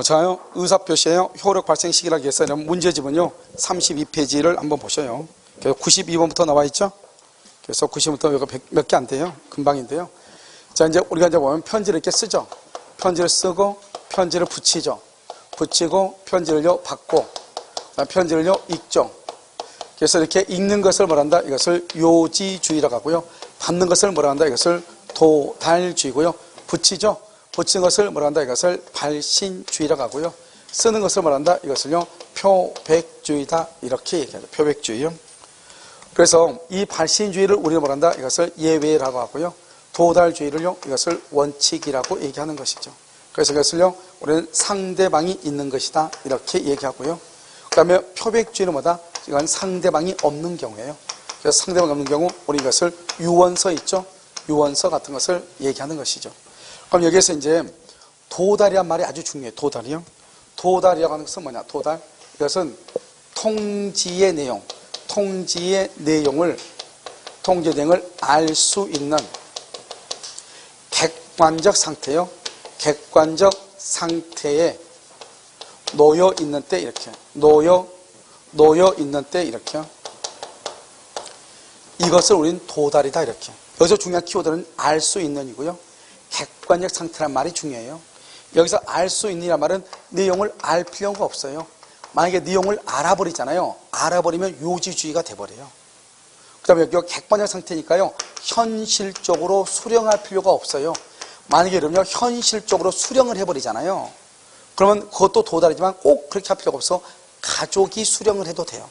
자요. 의사표시에요. 효력 발생 시기라고 해서 문제집은요. 32페이지를 한번 보셔요. 92번부터 나와 있죠? 그래서 90번부터 이거 몇 개 안 돼요. 금방인데요. 자, 이제 우리가 이제 보면 편지를 이렇게 쓰죠. 편지를 쓰고 편지를 붙이죠. 붙이고 편지를요 받고 편지를요 읽죠. 그래서 이렇게 읽는 것을 뭐란다? 이것을 요지주의라고 하고요. 받는 것을 뭐라 한다? 이것을 도달주의고요. 붙이죠. 붙이는 것을 뭐라 한다? 이것을 발신주의라고 하고요. 쓰는 것을 뭐라 한다? 이것을요 표백주의다. 이렇게 얘기하죠. 표백주의요. 그래서 이 발신주의를 우리는 뭐라 한다? 이것을 예외라고 하고요. 도달주의를요 이것을 원칙이라고 얘기하는 것이죠. 그래서 이것을요 우리는 상대방이 있는 것이다. 이렇게 얘기하고요. 그 다음에 표백주의는 뭐다? 이건 상대방이 없는 경우예요. 그래서 상대방이 없는 경우 우리 이것을 유언서 있죠? 유언서 같은 것을 얘기하는 것이죠. 그럼 여기에서 이제 도달이란 말이 아주 중요해요. 도달이요. 도달이라고 하는 것은 뭐냐? 도달. 이것은 통지의 내용, 통지의 내용을 알 수 있는 객관적 상태요. 객관적 상태에 놓여 있는 때 이렇게 놓여 있는 때 이렇게요. 이것을 우리는 도달이다 이렇게. 여기서 중요한 키워드는 알 수 있는이고요. 객관적 상태란 말이 중요해요. 여기서 알 수 있느냐는 말은 내용을 알 필요가 없어요. 만약에 내용을 알아버리잖아요. 알아버리면 요지주의가 돼버려요. 그 다음에 여기가 객관적 상태니까요. 현실적으로 수령할 필요가 없어요. 만약에 여러분요 현실적으로 수령을 해버리잖아요. 그러면 그것도 도달이지만 꼭 그렇게 할 필요가 없어. 가족이 수령을 해도 돼요.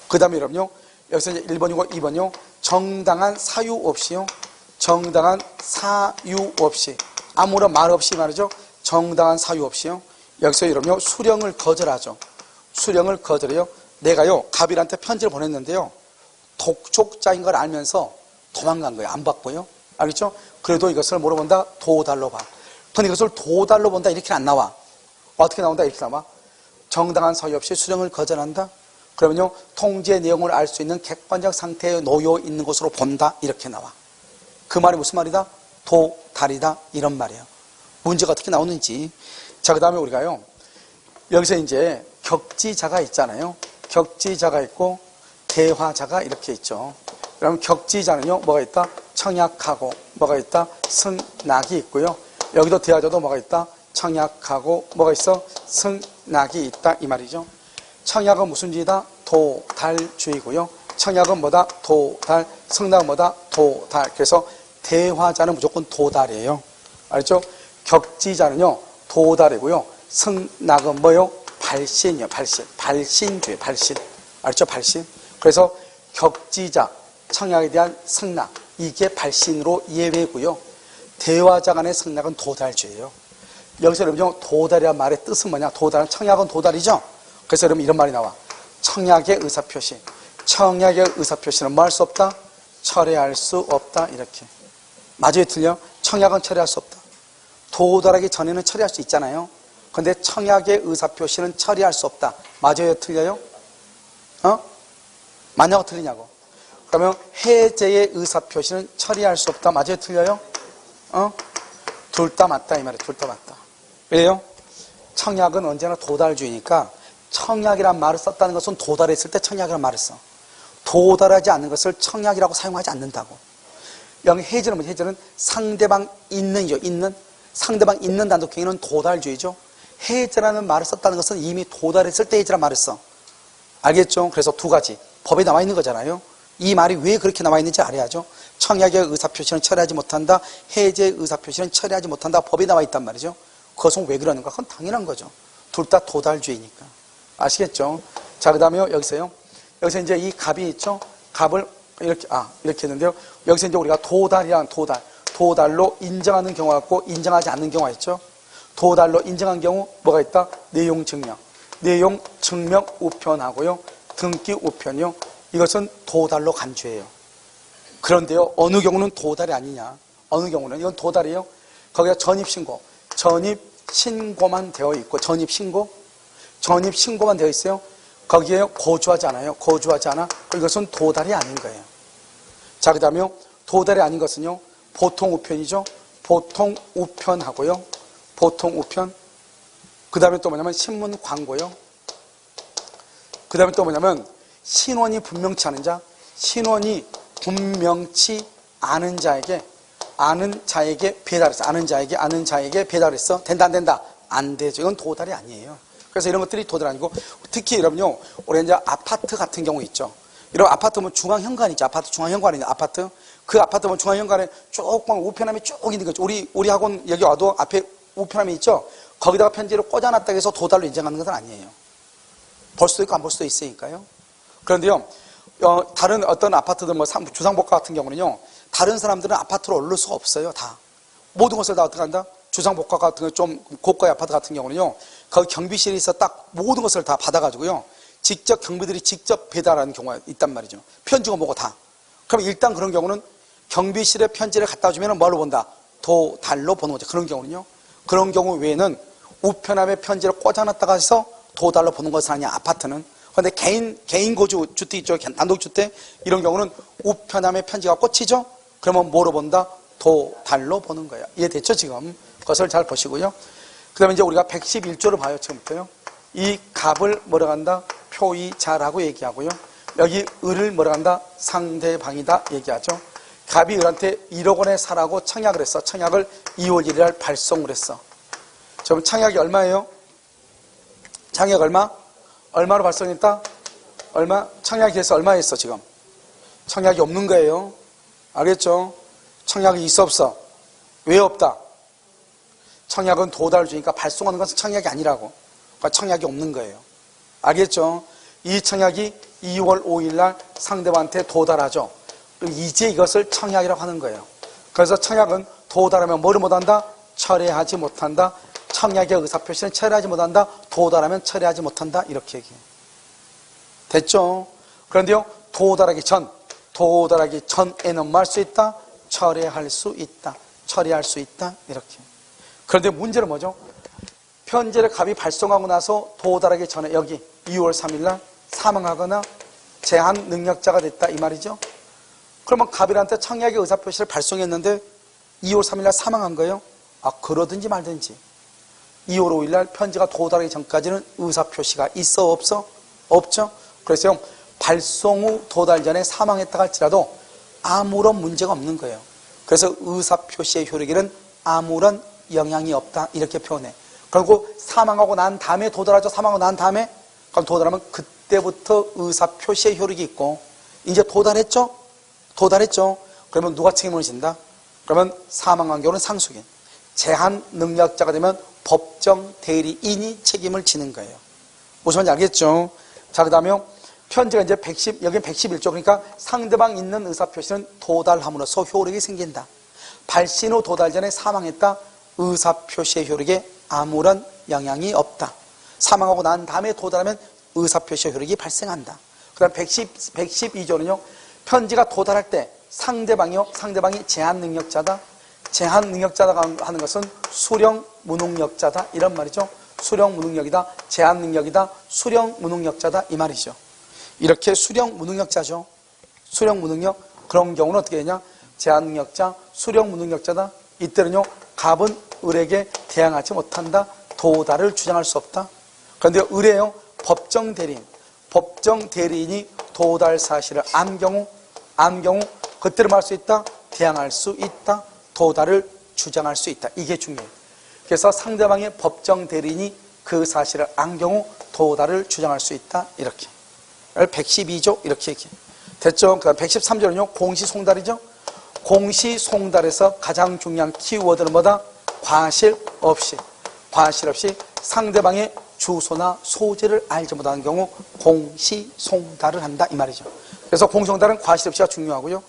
그 다음에 여러분요 여기서 이제 1번이고 2번이요 정당한 사유 없이요. 정당한 사유 없이 아무런 말 없이 말이죠. 정당한 사유 없이요. 여기서 여러분요 수령을 거절하죠. 수령을 거절해요. 내가요 가빌한테 편지를 보냈는데요. 독촉자인 걸 알면서 도망간 거예요. 안 받고요. 알겠죠? 그래도 이것을 뭐로 본다? 도달로 봐. 근데 이것을 도달로 본다 이렇게 안 나와. 어떻게 나온다? 이렇게 나와. 정당한 사유 없이 수령을 거절한다. 그러면요 통지의 내용을 알 수 있는 객관적 상태에 놓여 있는 것으로 본다. 이렇게 나와. 그 말이 무슨 말이다? 도달이다. 이런 말이에요. 문제가 어떻게 나오는지. 자, 그 다음에 우리가요 여기서 이제 격지자가 있잖아요. 격지자가 있고 대화자가 이렇게 있죠. 그러면 격지자는요 뭐가 있다? 청약하고 뭐가 있다? 승낙이 있고요. 여기도 대화자도 뭐가 있다? 청약하고 뭐가 있어? 승낙이 있다 이 말이죠. 청약은 무슨 주의다? 도달주의고요. 청약은 뭐다? 도달. 승낙은 뭐다? 도달. 그래서 대화자는 무조건 도달이에요. 알죠? 격지자는요 도달이고요. 승낙은 뭐요? 발신이요. 발신주의. 발신. 알죠? 발신. 그래서 격지자, 청약에 대한 승낙 이게 발신으로 예외고요. 대화자 간의 승낙은 도달주의예요. 여기서 여러분요 도달이란 말의 뜻은 뭐냐? 도달은 청약은 도달이죠. 그래서 여러분 이런 말이 나와. 청약의 의사표시. 청약의 의사표시는 뭐 할 수 없다? 철회할 수 없다. 이렇게. 맞아요? 틀려? 청약은 철회할 수 없다. 도달하기 전에는 처리할 수 있잖아요. 그런데 청약의 의사표시는 처리할 수 없다. 맞아요? 틀려요? 맞냐고 틀리냐고. 그러면 해제의 의사표시는 처리할 수 없다. 맞아요? 틀려요? 둘 다 맞다 이 말이에요. 둘 다 맞다. 왜요? 청약은 언제나 도달주의니까 청약이란 말을 썼다는 것은 도달했을 때 청약이란 말을 써. 도달하지 않는 것을 청약이라고 사용하지 않는다고. 여기 해제는 뭐지? 해제는 상대방 있는이죠. 있는. 상대방 있는 단독행위는 도달주의죠. 해제라는 말을 썼다는 것은 이미 도달했을 때 해제라는 말을 써. 알겠죠? 그래서 두 가지. 법에 나와 있는 거잖아요. 이 말이 왜 그렇게 나와 있는지 알아야죠. 청약의 의사표시는 처리하지 못한다. 해제의 의사표시는 처리하지 못한다. 법에 나와 있단 말이죠. 그것은 왜 그러는가? 그건 당연한 거죠. 둘 다 도달주의니까. 아시겠죠? 자, 그 다음에요. 여기서요. 여기서 이제 이 갑이 있죠? 갑을 이렇게 했는데요. 여기서 이제 우리가 도달이란 도달로 인정하는 경우가 있고 인정하지 않는 경우가 있죠. 도달로 인정한 경우 뭐가 있다? 내용 증명. 내용 증명 우편하고요. 등기 우편이요. 이것은 도달로 간주해요. 그런데요. 어느 경우는 도달이 아니냐. 어느 경우는 이건 도달이에요. 거기가 전입신고. 전입신고만 되어 있고 전입신고만 되어 있어요. 거기에 거주하지 않아요. 거주하지 않아. 이것은 도달이 아닌 거예요. 자, 그 다음에 도달이 아닌 것은요. 보통 우편이죠. 보통 우편하고요. 보통 우편. 그 다음에 또 뭐냐면 신문 광고요. 그 다음에 또 뭐냐면 신원이 분명치 않은 자, 신원이 분명치 않은 자에게 배달했어. 아는 자에게 배달했어. 된다 안 된다? 안 되죠. 이건 도달이 아니에요. 그래서 이런 것들이 도달 아니고, 특히 여러분요, 우리 이제 아파트 같은 경우 있죠. 이런 아파트 보면 중앙현관 있죠. 아파트 중앙현관에 있는 아파트. 그 아파트 보면 중앙현관에 조금 우편함이 쭉 있는 거죠. 우리 학원 여기 와도 앞에 우편함이 있죠. 거기다가 편지를 꽂아놨다고 해서 도달로 인정하는 것은 아니에요. 볼 수도 있고 안 볼 수도 있으니까요. 그런데요, 다른 어떤 아파트들, 뭐 주상복합 같은 경우는요, 다른 사람들은 아파트로 오를 수가 없어요. 다 모든 것을 다 어떻게 한다? 주상복합 같은 거 좀 고가의 아파트 같은 경우는요, 거기 경비실에 있어 딱 모든 것을 다 받아가지고요, 직접 경비들이 직접 배달하는 경우가 있단 말이죠. 편지고 뭐고 다. 그럼 일단 그런 경우는 경비실에 편지를 갖다 주면 뭘로 본다? 도달로 보는 거죠. 그런 경우는요. 그런 경우 외에는 우편함에 편지를 꽂아놨다가 해서 도달로 보는 것은 아니야, 아파트는. 그런데 개인 거주 주택 있죠. 단독주택 이런 경우는 우편함에 편지가 꽂히죠. 그러면 뭐로 본다? 도달로 보는 거예요. 이해됐죠, 지금? 그것을 잘 보시고요. 그 다음에 이제 우리가 111조를 봐요, 지금부터요. 이 갑을 뭐라고 한다? 표의자라고 얘기하고요. 여기 을을 뭐라고 한다? 상대방이다 얘기하죠. 갑이 을한테 1억 원에 사라고 청약을 했어. 청약을 2월 1일 날 발송을 했어. 지금 청약이 얼마예요? 청약 얼마? 얼마로 발송했다? 얼마? 청약이 돼서 얼마 했어, 지금? 청약이 없는 거예요. 알겠죠? 청약이 있어, 없어? 왜 없다? 청약은 도달을 주니까 발송하는 것은 청약이 아니라고. 그러니까 청약이 없는 거예요. 알겠죠? 이 청약이 2월 5일 날 상대방한테 도달하죠. 이제 이것을 청약이라고 하는 거예요. 그래서 청약은 도달하면 뭐를 못한다? 철회하지 못한다. 청약의 의사표시는 철회하지 못한다. 도달하면 철회하지 못한다. 이렇게 얘기해요. 됐죠? 그런데요, 도달하기 전에는 뭐 할 수 있다? 철회할 수 있다. 처리할 수 있다. 이렇게. 그런데 문제는 뭐죠? 편지를 갑이 발송하고 나서 도달하기 전에 여기 2월 3일 날 사망하거나 제한 능력자가 됐다 이 말이죠. 그러면 갑일한테 청약의 의사표시를 발송했는데 2월 3일 날 사망한 거예요. 그러든지 말든지 2월 5일 날 편지가 도달하기 전까지는 의사표시가 있어 없어? 없죠. 그래서 발송 후 도달 전에 사망했다 할지라도 아무런 문제가 없는 거예요. 그래서 의사표시의 효력에는 아무런 영향이 없다 이렇게 표현해. 그리고 사망하고 난 다음에 도달하죠. 사망하고 난 다음에 그럼 도달하면 그때부터 의사표시의 효력이 있고 이제 도달했죠? 그러면 누가 책임을 진다? 그러면 사망한 경우는 상속인, 제한 능력자가 되면 법정 대리인이 책임을 지는 거예요. 무슨 말인지 알겠죠? 자, 그 다음에 편지가 이제 여기 111조, 그러니까 상대방 있는 의사표시는 도달함으로써 효력이 생긴다. 발신 후 도달 전에 사망했다. 의사표시의 효력에 아무런 영향이 없다. 사망하고 난 다음에 도달하면 의사표시의 효력이 발생한다. 그 다음 112조는요, 편지가 도달할 때 상대방이 제한 능력자다. 제한 능력자다 하는 것은 수령 무능력자다 이런 말이죠. 수령 무능력이다, 제한 능력이다, 수령 무능력자다 이 말이죠. 이렇게 수령 무능력자죠. 수령 무능력. 그런 경우는 어떻게 되냐? 제한 능력자, 수령 무능력자다. 이때는요, 갑은 을에게 대항하지 못한다. 도달을 주장할 수 없다. 그런데 을에요, 법정 대리인이 도달 사실을 안 경우 그때를 말할 수 있다. 대항할 수 있다. 도달을 주장할 수 있다. 이게 중요해요. 그래서 상대방의 법정 대리인이 그 사실을 안 경우 도달을 주장할 수 있다. 이렇게. 112조 이렇게 얘기해요. 됐죠? 그 다음 113조는요, 공시송달이죠. 공시송달에서 가장 중요한 키워드는 뭐다? 과실 없이 상대방의 주소나 소재를 알지 못하는 경우 공시송달을 한다 이 말이죠. 그래서 공시송달은 과실 없이가 중요하고요.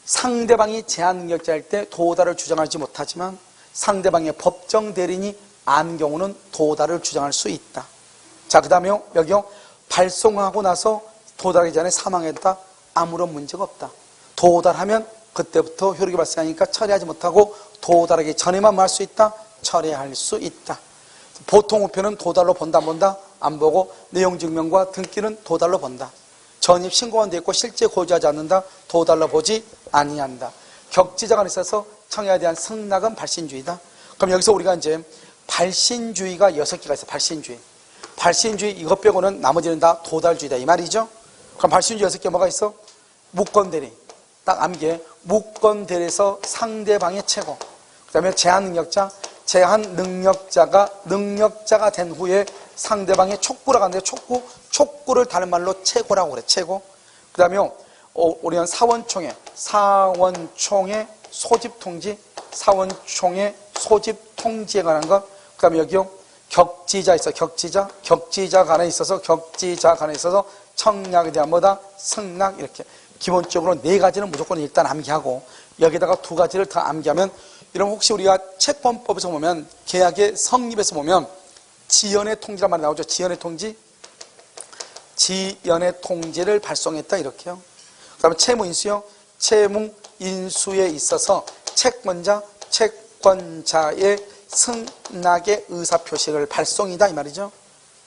상대방이 제한 능력자일 때 도달을 주장하지 못하지만 상대방의 법정 대리인이 안 경우는 도달을 주장할 수 있다. 자, 그 다음에요, 여기요, 발송하고 나서 도달하기 전에 사망했다. 아무런 문제가 없다. 도달하면 그때부터 효력이 발생하니까 처리하지 못하고 도달하기 전에만 말 수 있다. 처리할 수 있다. 보통 우편은 도달로 본다 안 본다? 안 보고 내용 증명과 등기는 도달로 본다. 전입 신고가 되어 있고 실제 고지하지 않는다. 도달로 보지 아니한다. 격지자가 있어서 청약에 대한 승낙은 발신주의다. 그럼 여기서 우리가 이제 발신주의가 6개가 있어요. 발신주의 이것 빼고는 나머지는 다 도달주의다 이 말이죠. 그럼 발신주의 6개 뭐가 있어? 무권대리. 딱 암기해. 무권대리에서 상대방의 최고. 그 다음에 제한능력자. 능력자가 된 후에 상대방의 촉구라고 하는데 촉구를 다른 말로 최고라고 그래. 최고. 그 다음에 우리는 사원총회 소집통지, 사원총회 소집통지에 관한 것. 그 다음에 여기요 격지자 있어. 격지자 간에 있어서 청약에 대한 뭐다? 승낙. 이렇게 기본적으로 4가지는 무조건 일단 암기하고 여기다가 2가지를 더 암기하면, 이러면 혹시 우리가 채권법에서 보면 계약의 성립에서 보면 지연의 통지란 말이 나오죠. 지연의 통지를 발송했다 이렇게요. 그 다음에 채무인수요. 채무인수에 있어서 채권자의 승낙의 의사표시를 발송이다 이 말이죠.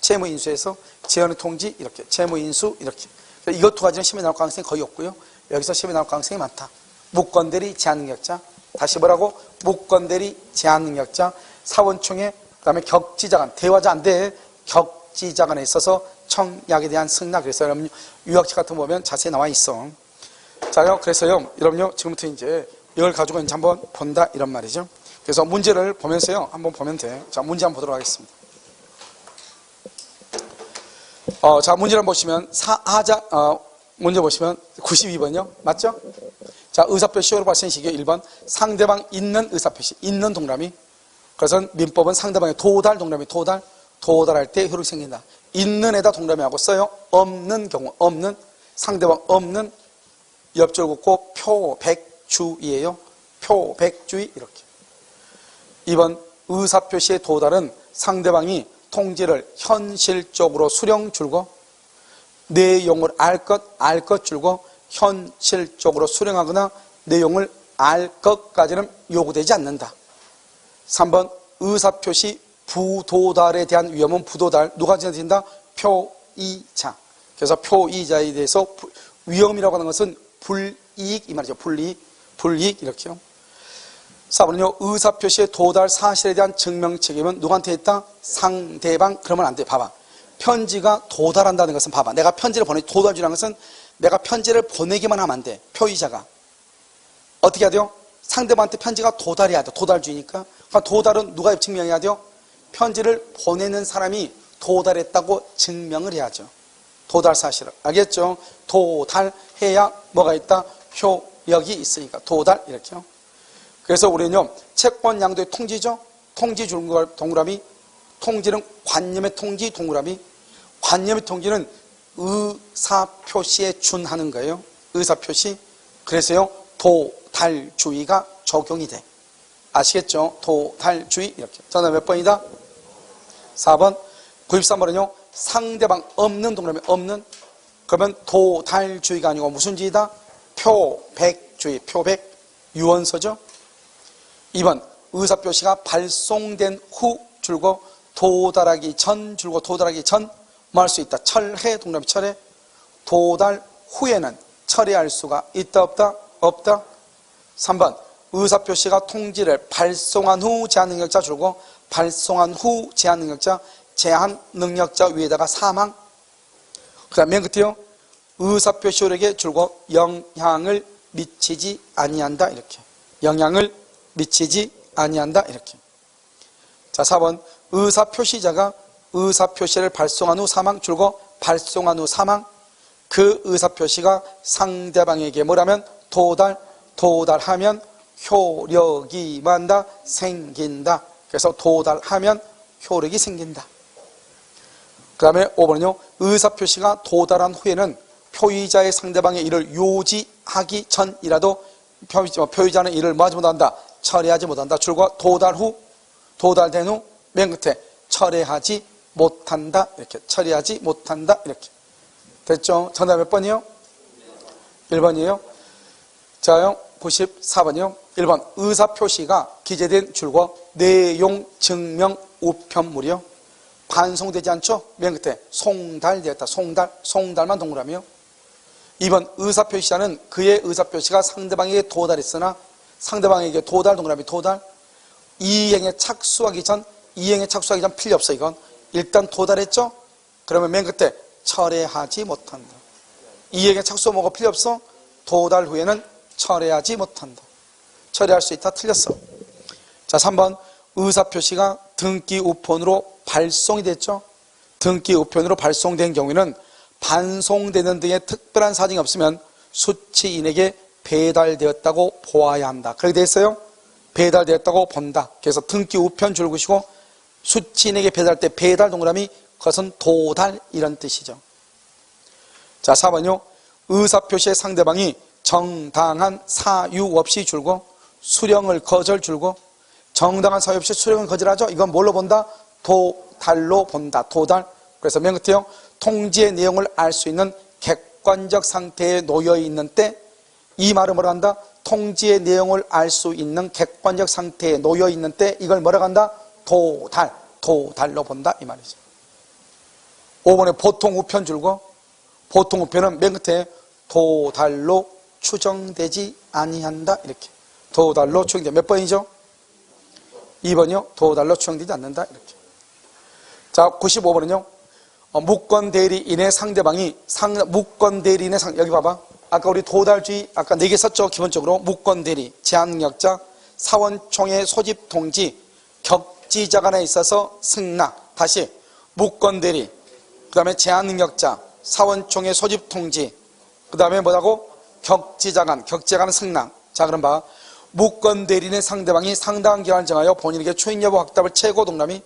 채무인수에서 지연의 통지 이렇게, 채무인수 이렇게. 이것 2가지는 시험에 나올 가능성이 거의 없고요. 여기서 시험에 나올 가능성이 많다. 무권대리 제한능력자. 다시 뭐라고? 무권대리 제한능력자, 사원총회, 그 다음에 격지자간, 대화자 안 돼. 격지자간에 있어서 청약에 대한 승낙. 그래서 여러분 유학책 같은 거 보면 자세히 나와 있어. 자요, 그래서요, 여러분요, 지금부터 이제 이걸 가지고 이제 한번 본다 이런 말이죠. 그래서 문제를 보면서요, 한번 보면 돼. 자, 문제 한번 보도록 하겠습니다. 자, 문제를 한번 보시면 문제 보시면 92번이요. 맞죠? 자, 의사표시 효력 발생 시기 1번 상대방 있는 의사표시, 있는 동그라미. 그래서 민법은 상대방의 도달 동그라미, 도달할 때 효력이 생긴다. 있는에다 동그라미하고 써요. 없는 경우, 없는, 상대방 없는, 옆줄 긋고 표백주의예요. 표백주의 이렇게. 2번 의사표시의 도달은 상대방이 통지를 현실적으로 수령 줄고 내용을 알 것 줄고 현실적으로 수령하거나 내용을 알 것까지는 요구되지 않는다. 3번 의사표시 부도달에 대한 위험은 부도달 누가 지어진다? 표의자. 그래서 표의자에 대해서 위험이라고 하는 것은 불이익 이 말이죠. 불이익 이렇게요. 4번은요 의사표시의 도달 사실에 대한 증명 책임은 누구한테 있다? 상대방. 그러면 안 돼. 봐봐. 편지가 도달한다는 것은 봐봐. 내가 편지를 도달주라는 것은 내가 편지를 보내기만 하면 안 돼. 표의자가. 어떻게 해야 돼요? 상대방한테 편지가 도달해야 돼. 도달주의니까. 그러니까 도달은 누가 증명해야 돼요? 편지를 보내는 사람이 도달했다고 증명을 해야죠. 도달 사실을. 알겠죠? 도달해야 뭐가 있다? 효력이 있으니까. 도달 이렇게요. 그래서 우리는요 채권 양도의 통지죠. 통지 주는 걸 동그라미. 통지는 관념의 통지 동그라미. 관념의 통지는 의사표시에 준하는 거예요. 의사표시. 그래서요 도달주의가 적용이 돼. 아시겠죠? 도달주의 이렇게. 정답 몇 번이다? 4번. 93번은요 상대방 없는 동그라미. 없는. 그러면 도달주의가 아니고 무슨 주의다? 표백주의. 표백. 유언서죠. 2번 의사표시가 발송된 후 줄고 도달하기 전 줄고 도달하기 전 뭐 할 수 있다? 철회 동그라미 철회. 도달 후에는 철회할 수가 있다 없다? 없다. 3번 의사표시가 통지를 발송한 후 제한능력자 줄고 발송한 후 제한능력자 제한능력자 위에다가 사망. 그 다음 맨 끝에요 의사표시 효력에 줄고 영향을 미치지 아니한다 이렇게. 영향을 미치지 아니한다 이렇게. 자 4번 의사표시자가 의사표시를 발송한 후 사망 줄고 발송한 후 사망. 그 의사표시가 상대방에게 뭐라면 도달하면 효력이 만다 생긴다. 그래서 도달하면 효력이 생긴다. 그 다음에 5번은요 의사표시가 도달한 후에는 표의자의 상대방의 일을 요지하기 전이라도 표의자는 이를 뭐 하지 못한다? 철회하지 못한다. 줄과 도달 후, 도달된 후, 맨 끝에 철회하지 못한다. 이렇게. 처리하지 못한다. 이렇게. 됐죠? 정답 몇 번이요? 1번이에요. 자요, 94번이요. 1번. 의사표시가 기재된 줄과 내용 증명 우편물이요. 반송되지 않죠? 맨 끝에 송달되었다. 송달만 동그라미요. 2번. 의사표시자는 그의 의사표시가 상대방에게 도달했으나 상대방에게 도달 동그라미 도달 이행에 착수하기 전 이행에 착수하기 전 필요 없어. 이건 일단 도달했죠? 그러면 맨 끝에 철회하지 못한다. 이행에 착수 뭐가 필요 없어? 도달 후에는 철회하지 못한다. 철회할 수 있다. 틀렸어. 자, 3번 의사표시가 등기 우편으로 발송이 됐죠? 등기 우편으로 발송된 경우에는 반송되는 등의 특별한 사정이 없으면 수취인에게 배달되었다고 보아야 한다. 그렇게 돼 있어요? 배달되었다고 본다. 그래서 등기 우편 줄긋이고 수취인에게 배달할 때 배달 동그라미, 그것은 도달 이런 뜻이죠. 자, 4번요. 의사표시의 상대방이 정당한 사유 없이 줄고 수령을 거절 줄고 정당한 사유 없이 수령을 거절하죠. 이건 뭘로 본다? 도달로 본다. 도달. 그래서 맨 끝에요. 통지의 내용을 알 수 있는 객관적 상태에 놓여 있는 때, 이 말은 뭐라 한다? 통지의 내용을 알 수 있는 객관적 상태에 놓여 있는 때 이걸 뭐라고 한다? 도달. 도달로 본다 이 말이죠. 5번에 보통 우편 줄고 보통 우편은 맨 끝에 도달로 추정되지 아니한다 이렇게. 도달로 추정되지. 몇 번이죠? 2번이요. 도달로 추정되지 않는다 이렇게. 자, 95번은요. 무권 대리인의 상대방이 무권 대리인의 여기 봐봐. 아까 우리 도달주의 아까 4개 썼죠. 기본적으로 무권 대리, 제한능력자, 사원총회 소집 통지, 격지자 간에 있어서 승낙. 다시 무권 대리, 그 다음에 제한능력자, 사원총회 소집 통지, 그 다음에 뭐라고? 격지자 간, 격지자 간은 승낙. 자, 그럼 봐. 무권 대리인의 상대방이 상당한 기간을 정하여 본인에게 초인 여부 확답을 최고 동남이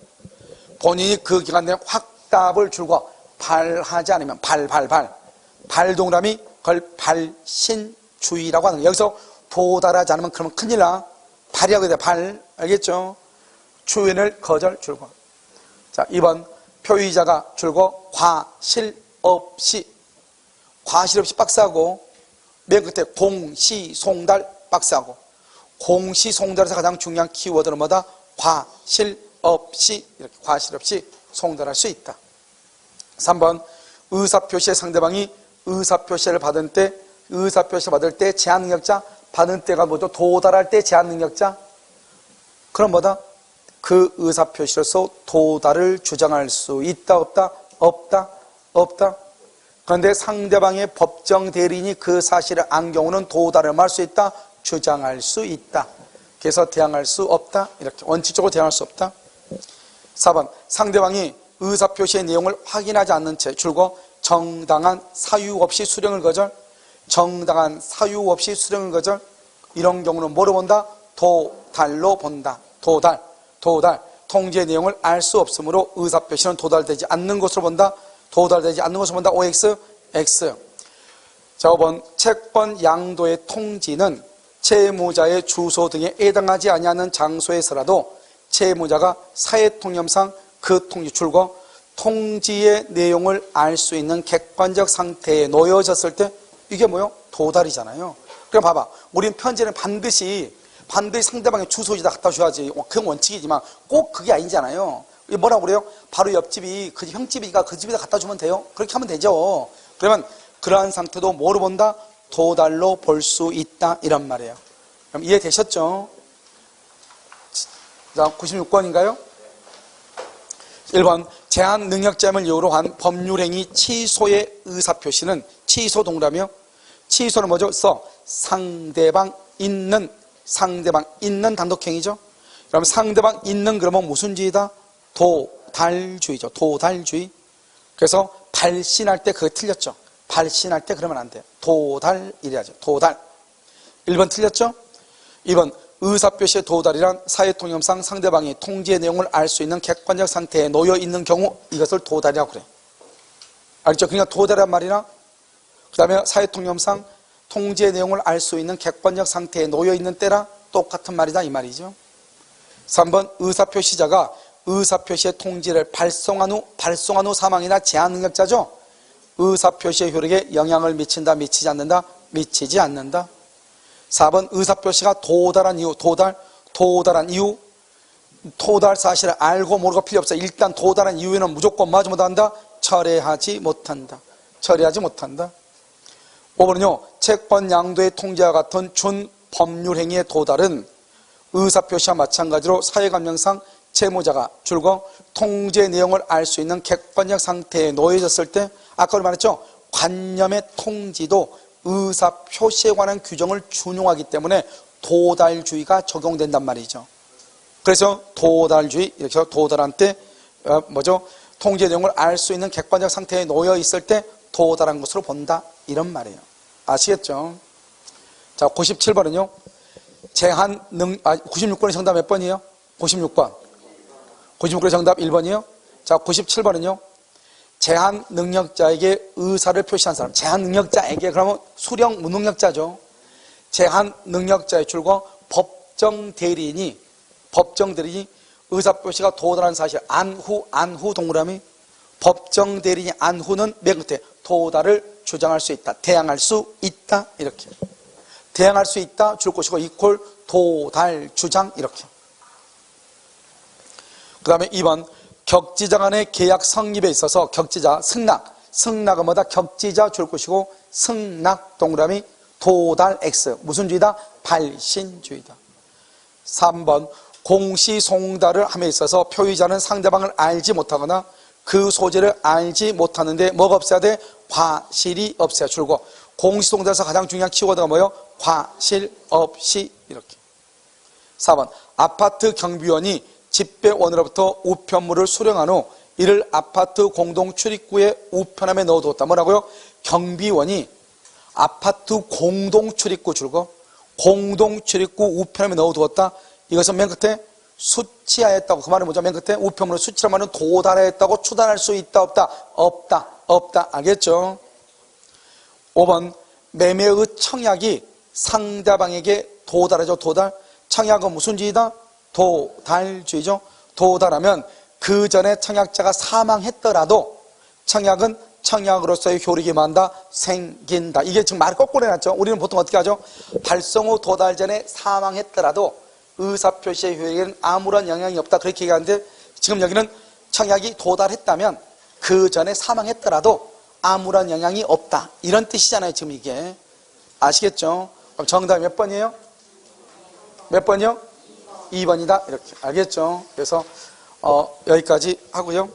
본인이 그 기간 내에 확답을 줄고 발하지 않으면 발 동그라미 그걸 발신주의라고 하는 거예요. 여기서 도달하지 않으면 그러면 큰일 나. 발이라고 돼. 발. 알겠죠? 주인을 거절 줄고. 자, 2번 표의자가 줄고 과실 없이 박스하고 맨 끝에 공시송달 박스하고. 공시송달에서 가장 중요한 키워드는 뭐다? 과실 없이, 이렇게 과실 없이 송달할 수 있다. 3번 의사표시의 상대방이 의사표시를 받을 때 제한능력자, 받은 때가 뭐죠? 도달할 때 제한능력자. 그럼 뭐다? 그 의사표시로서 도달을 주장할 수 있다 없다? 없다. 그런데 상대방의 법정 대리인이 그 사실을 안 경우는 도달을 말 수 있다? 주장할 수 있다. 그래서 대항할 수 없다. 이렇게 원칙적으로 대항할 수 없다. 4번 상대방이 의사표시의 내용을 확인하지 않는 채 줄고 정당한 사유 없이 수령을 거절. 정당한 사유 없이 수령을 거절. 이런 경우는 뭐로 본다? 도달로 본다. 도달. 통지의 내용을 알 수 없으므로 의사표시는 도달되지 않는 것으로 본다. 도달되지 않는 것으로 본다. OX, X. 자, 5번 채권 양도의 통지는 채무자의 주소 등에 해당하지 아니하는 장소에서라도 채무자가 사회통념상 그 통지 줄고 통지의 내용을 알 수 있는 객관적 상태에 놓여졌을 때 이게 뭐요? 도달이잖아요. 그럼 봐봐. 우린 편지는 반드시 상대방의 주소지다 갖다 줘야지. 그건 원칙이지만 꼭 그게 아니잖아요. 이게 뭐라고 그래요? 바로 옆집이 그 형집이니까 그 집에다 갖다 주면 돼요. 그렇게 하면 되죠. 그러면 그러한 상태도 뭐로 본다? 도달로 볼 수 있다 이런 말이에요. 그럼 이해되셨죠? 자, 96번인가요? 1번 제한능력자임을 이유로 한 법률행위 취소의 의사표시는 취소 동그라미요. 취소는 뭐죠? 상대방 있는 단독행위죠. 그럼 상대방 있는 그러면 무슨 주의다? 도달주의죠. 도달주의. 그래서 발신할 때 그거 틀렸죠. 발신할 때 그러면 안 돼요. 도달 이래야죠. 도달. 1번 틀렸죠? 2번 의사표시의 도달이란 사회통념상 상대방이 통지의 내용을 알 수 있는 객관적 상태에 놓여 있는 경우 이것을 도달이라고 그래. 알겠죠? 그러니까 도달이란 말이나 그 다음에 사회통념상 통지의 내용을 알 수 있는 객관적 상태에 놓여 있는 때랑 똑같은 말이다 이 말이죠. 3번 의사표시자가 의사표시의 통지를 발송한 후 사망이나 제한능력자죠. 의사표시의 효력에 영향을 미친다, 미치지 않는다, 미치지 않는다. 4번 의사표시가 도달한 이유, 도달한 이유, 도달 사실을 알고 모르고 필요 없어. 일단 도달한 이유에는 무조건 맞으면 한다? 철회하지 못한다. 5번은요, 채권 양도의 통지와 같은 준 법률행위의 도달은 의사표시와 마찬가지로 사회감정상 채무자가 줄거 통제 내용을 알 수 있는 객관적 상태에 놓여졌을 때 아까 말했죠. 관념의 통지도 의사 표시에 관한 규정을 준용하기 때문에 도달주의가 적용된단 말이죠. 그래서 도달주의, 이렇게 해서 도달한 때 통제 내용을 알 수 있는 객관적 상태에 놓여 있을 때 도달한 것으로 본다, 이런 말이에요. 아시겠죠? 자, 97번은요. 96번의 정답 몇 번이에요? 96번. 96번의 정답 1번이에요. 자, 97번은요. 제한 능력자에게 의사를 표시한 사람. 제한 능력자에게, 그러면 수령 무능력자죠. 제한 능력자의 줄과 법정 대리인이 의사표시가 도달한 사실, 안후 동그라미, 법정 대리인이 안후는 맨 끝에 도달을 주장할 수 있다, 대항할 수 있다, 이렇게. 대항할 수 있다, 줄 것이고, 이퀄 도달 주장, 이렇게. 그 다음에 2번, 격지자 간의 계약 성립에 있어서 격지자, 승낙은 뭐다? 격지자 줄 것이고, 승낙 동그라미, 도달 X. 무슨 주의다? 발신주의다. 3번, 공시송달을 함에 있어서 표의자는 상대방을 알지 못하거나 그 소재를 알지 못하는데 뭐가 없어야 돼? 과실이 없어야 줄고. 공시송달에서 가장 중요한 키워드가 뭐예요? 과실 없이, 이렇게. 4번, 아파트 경비원이 집배원으로부터 우편물을 수령한 후 이를 아파트 공동 출입구에 우편함에 넣어두었다. 뭐라고요? 경비원이 아파트 공동 출입구 줄거 공동 출입구 우편함에 넣어두었다. 이것은 맨 끝에 수치하였다고. 그 말은 뭐죠? 맨 끝에 우편물을 수치란 말은 도달했다고 추단할 수 있다, 없다? 없다. 알겠죠? 5번, 매매의 청약이 상대방에게 도달하죠. 도달. 청약은 무슨 주의다? 도달주의죠. 도달하면 그 전에 청약자가 사망했더라도 청약은 청약으로서의 효력이 만다 생긴다. 이게 지금 말을 거꾸로 해놨죠. 우리는 보통 어떻게 하죠? 발송 후 도달 전에 사망했더라도 의사표시의 효력에는 아무런 영향이 없다, 그렇게 얘기하는데 지금 여기는 청약이 도달했다면 그 전에 사망했더라도 아무런 영향이 없다, 이런 뜻이잖아요. 지금 이게. 아시겠죠? 그럼 정답이 몇 번이에요? 몇 번이요? 2번이다, 이렇게. 알겠죠? 그래서 여기까지 하고요.